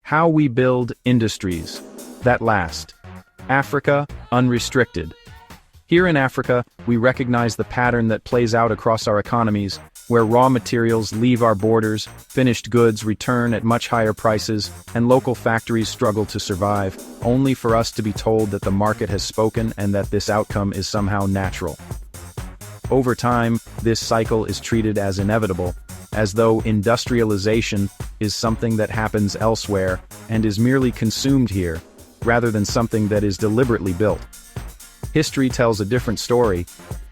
How we build industries that last. Africa, unrestricted. Here in Africa, we recognize the pattern that plays out across our economies, where raw materials leave our borders, finished goods return at much higher prices, and local factories struggle to survive, only for us to be told that the market has spoken and that this outcome is somehow natural. Over time, this cycle is treated as inevitable, as though industrialization is something that happens elsewhere and is merely consumed here, rather than something that is deliberately built. History tells a different story,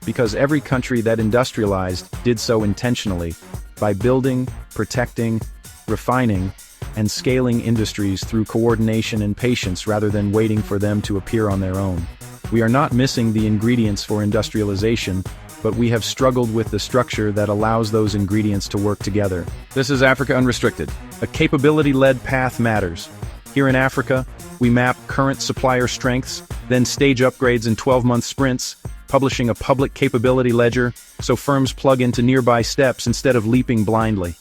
because every country that industrialized did so intentionally, by building, protecting, refining, and scaling industries through coordination and patience rather than waiting for them to appear on their own. We are not missing the ingredients for industrialization, but we have struggled with the structure that allows those ingredients to work together. This is Africa Unrestricted. A capability-led path matters. Here in Africa, we map current supplier strengths, then stage upgrades in 12-month sprints, publishing a public capability ledger so firms plug into nearby steps instead of leaping blindly.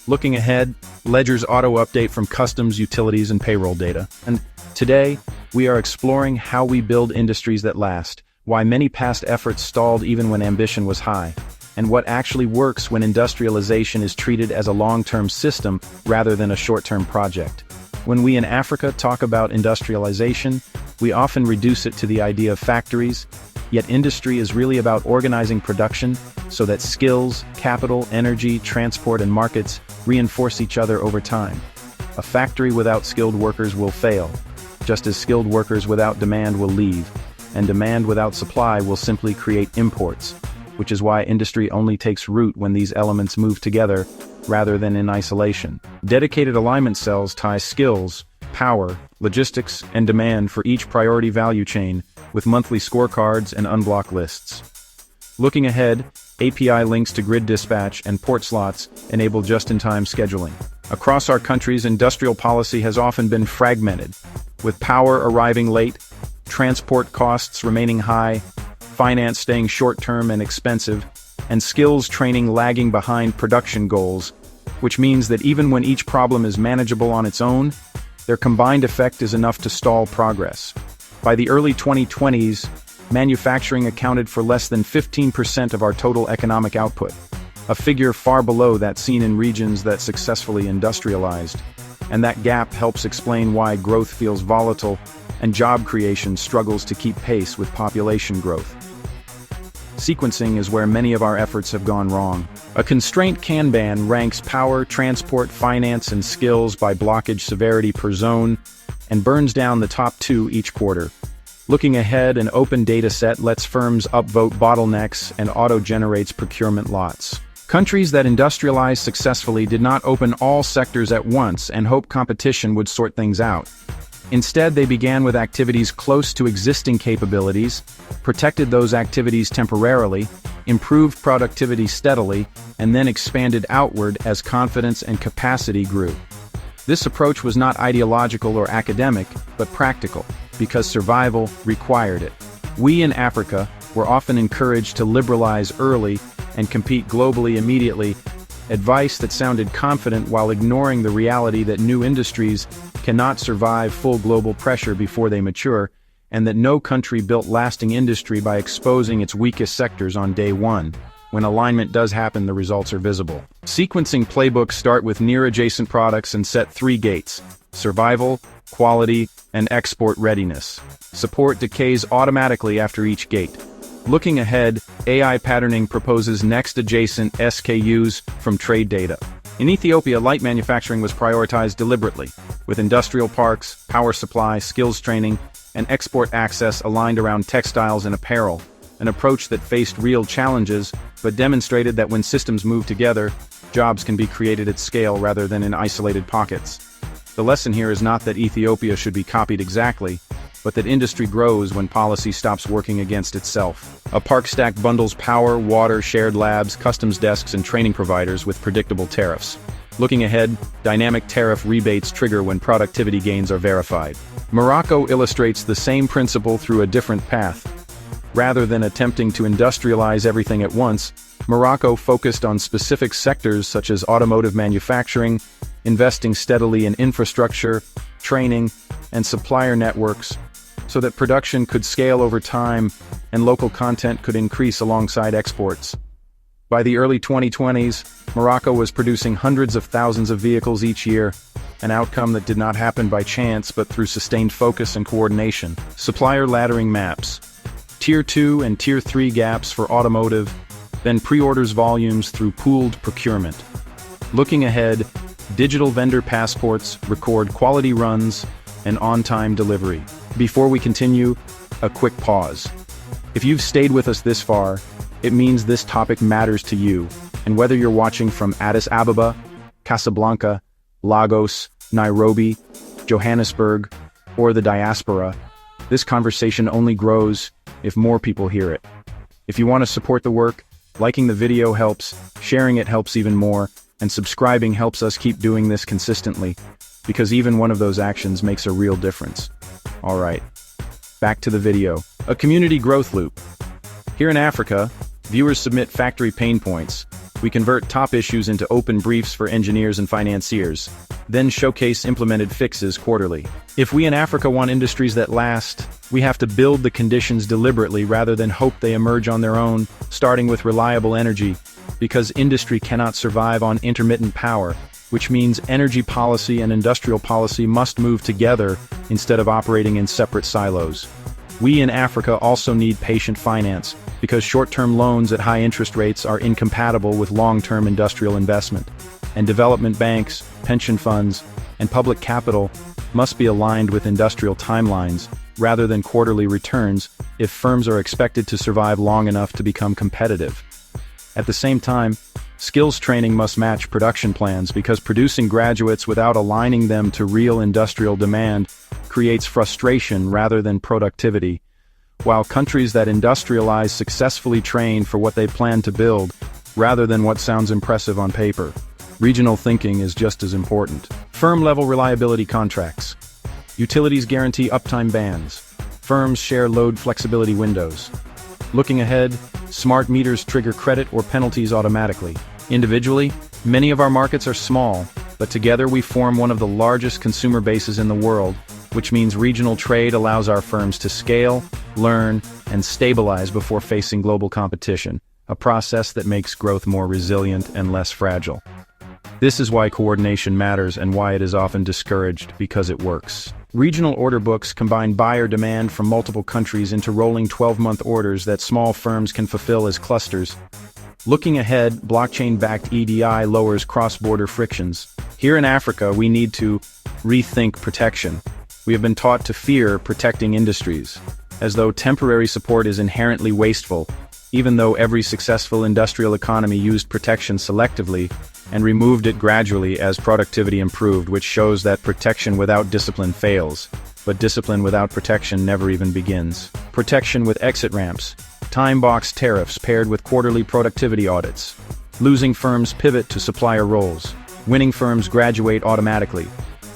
Looking ahead, ledgers auto-update from customs, utilities, and payroll data. And today, we are exploring how we build industries that last, why many past efforts stalled even when ambition was high, and what actually works when industrialization is treated as a long-term system rather than a short-term project. When we in Africa talk about industrialization, we often reduce it to the idea of factories, yet industry is really about organizing production so that skills, capital, energy, transport, and markets reinforce each other over time. A factory without skilled workers will fail, just as skilled workers without demand will leave, and demand without supply will simply create imports, which is why industry only takes root when these elements move together rather than in isolation. Dedicated alignment cells tie skills, power, logistics, and demand for each priority value chain, with monthly scorecards and unblock lists. Looking ahead, API links to grid dispatch and port slots enable just-in-time scheduling. Across our countries, industrial policy has often been fragmented, with power arriving late, transport costs remaining high, finance staying short-term and expensive, and skills training lagging behind production goals, which means that even when each problem is manageable on its own, their combined effect is enough to stall progress. By the early 2020s, manufacturing accounted for less than 15% of our total economic output, a figure far below that seen in regions that successfully industrialized. And that gap helps explain why growth feels volatile and job creation struggles to keep pace with population growth. Sequencing is where many of our efforts have gone wrong. A constraint Kanban ranks power, transport, finance, and skills by blockage severity per zone, and burns down the top two each quarter. Looking ahead, an open data set lets firms upvote bottlenecks and auto-generates procurement lots. Countries that industrialized successfully did not open all sectors at once and hope competition would sort things out. Instead, they began with activities close to existing capabilities, protected those activities temporarily, improved productivity steadily, and then expanded outward as confidence and capacity grew. This approach was not ideological or academic, but practical, because survival required it. We in Africa were often encouraged to liberalize early and compete globally immediately, advice that sounded confident while ignoring the reality that new industries cannot survive full global pressure before they mature, and that no country built lasting industry by exposing its weakest sectors on day one. When alignment does happen, the results are visible. Sequencing playbooks start with near-adjacent products and set 3 gates: survival, quality, and export readiness. Support decays automatically after each gate. Looking ahead, AI patterning proposes next adjacent SKUs from trade data. In Ethiopia, light manufacturing was prioritized deliberately, with industrial parks, power supply, skills training, and export access aligned around textiles and apparel, an approach that faced real challenges, but demonstrated that when systems move together, jobs can be created at scale rather than in isolated pockets. The lesson here is not that Ethiopia should be copied exactly, but that industry grows when policy stops working against itself. A park stack bundles power, water, shared labs, customs desks, and training providers with predictable tariffs. Looking ahead, dynamic tariff rebates trigger when productivity gains are verified. Morocco illustrates the same principle through a different path. Rather than attempting to industrialize everything at once, Morocco focused on specific sectors such as automotive manufacturing, investing steadily in infrastructure, training, and supplier networks so that production could scale over time and local content could increase alongside exports. By the early 2020s, Morocco was producing hundreds of thousands of vehicles each year, an outcome that did not happen by chance but through sustained focus and coordination. Supplier laddering maps, Tier 2 and Tier 3 gaps for automotive, then pre-orders volumes through pooled procurement. Looking ahead, digital vendor passports record quality runs and on-time delivery. Before we continue, a quick pause. If you've stayed with us this far, it means this topic matters to you, and whether you're watching from Addis Ababa, Casablanca, Lagos, Nairobi, Johannesburg, or the diaspora, this conversation only grows if more people hear it. If you want to support the work, liking the video helps, sharing it helps even more, and subscribing helps us keep doing this consistently, because even one of those actions makes a real difference. Alright, back to the video. A community growth loop. Here in Africa, viewers submit factory pain points. We convert top issues into open briefs for engineers and financiers, then showcase implemented fixes quarterly. If we in Africa want industries that last, we have to build the conditions deliberately rather than hope they emerge on their own, starting with reliable energy, because industry cannot survive on intermittent power, which means energy policy and industrial policy must move together instead of operating in separate silos. We in Africa also need patient finance, because short-term loans at high interest rates are incompatible with long-term industrial investment. And development banks, pension funds, and public capital must be aligned with industrial timelines rather than quarterly returns if firms are expected to survive long enough to become competitive. At the same time, skills training must match production plans because producing graduates without aligning them to real industrial demand creates frustration rather than productivity, while countries that industrialize successfully train for what they plan to build rather than what sounds impressive on paper. Regional thinking is just as important. Firm-level reliability contracts. Utilities guarantee uptime bands. Firms share load flexibility windows. Looking ahead, smart meters trigger credit or penalties automatically. Individually, many of our markets are small, but together we form one of the largest consumer bases in the world, which means regional trade allows our firms to scale, learn, and stabilize before facing global competition, a process that makes growth more resilient and less fragile. This is why coordination matters and why it is often discouraged, because it works. Regional order books combine buyer demand from multiple countries into rolling 12-month orders that small firms can fulfill as clusters. Looking ahead, blockchain-backed EDI lowers cross-border frictions. Here in Africa, we need to rethink protection. We have been taught to fear protecting industries, as though temporary support is inherently wasteful, even though every successful industrial economy used protection selectively and removed it gradually as productivity improved, which shows that protection without discipline fails, but discipline without protection never even begins. Protection with exit ramps, time-boxed tariffs paired with quarterly productivity audits. Losing firms pivot to supplier roles. Winning firms graduate automatically.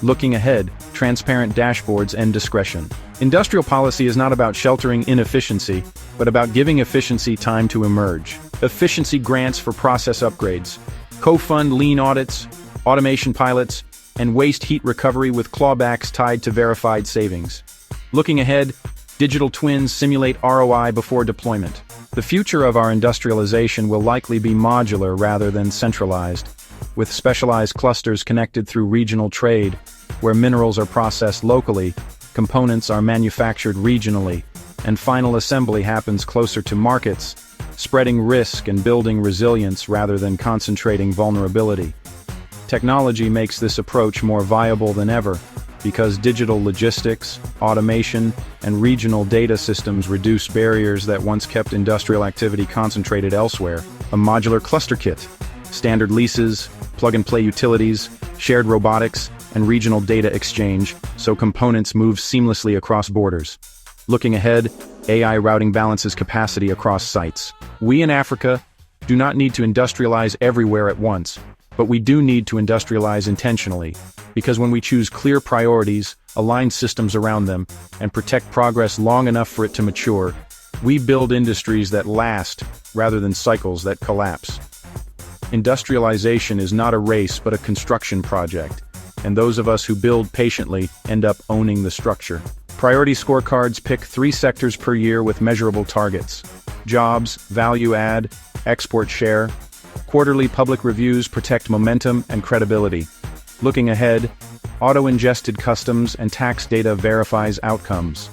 Looking ahead, transparent dashboards and discretion. Industrial policy is not about sheltering inefficiency, but about giving efficiency time to emerge. Efficiency grants for process upgrades. Co-fund lean audits, automation pilots, and waste heat recovery with clawbacks tied to verified savings. Looking ahead, digital twins simulate ROI before deployment. The future of our industrialization will likely be modular rather than centralized, with specialized clusters connected through regional trade, where minerals are processed locally, components are manufactured regionally, and final assembly happens closer to markets, spreading risk and building resilience rather than concentrating vulnerability. Technology makes this approach more viable than ever, because digital logistics, automation, and regional data systems reduce barriers that once kept industrial activity concentrated elsewhere. A modular cluster kit, standard leases, plug-and-play utilities, shared robotics, and regional data exchange, so components move seamlessly across borders. Looking ahead, AI routing balances capacity across sites. We in Africa do not need to industrialize everywhere at once, but we do need to industrialize intentionally, because when we choose clear priorities, align systems around them, and protect progress long enough for it to mature, we build industries that last rather than cycles that collapse. Industrialization is not a race but a construction project, and those of us who build patiently end up owning the structure. Priority scorecards pick 3 sectors per year with measurable targets: jobs, value add, export share. Quarterly public reviews protect momentum and credibility. Looking ahead, auto-ingested customs and tax data verifies outcomes.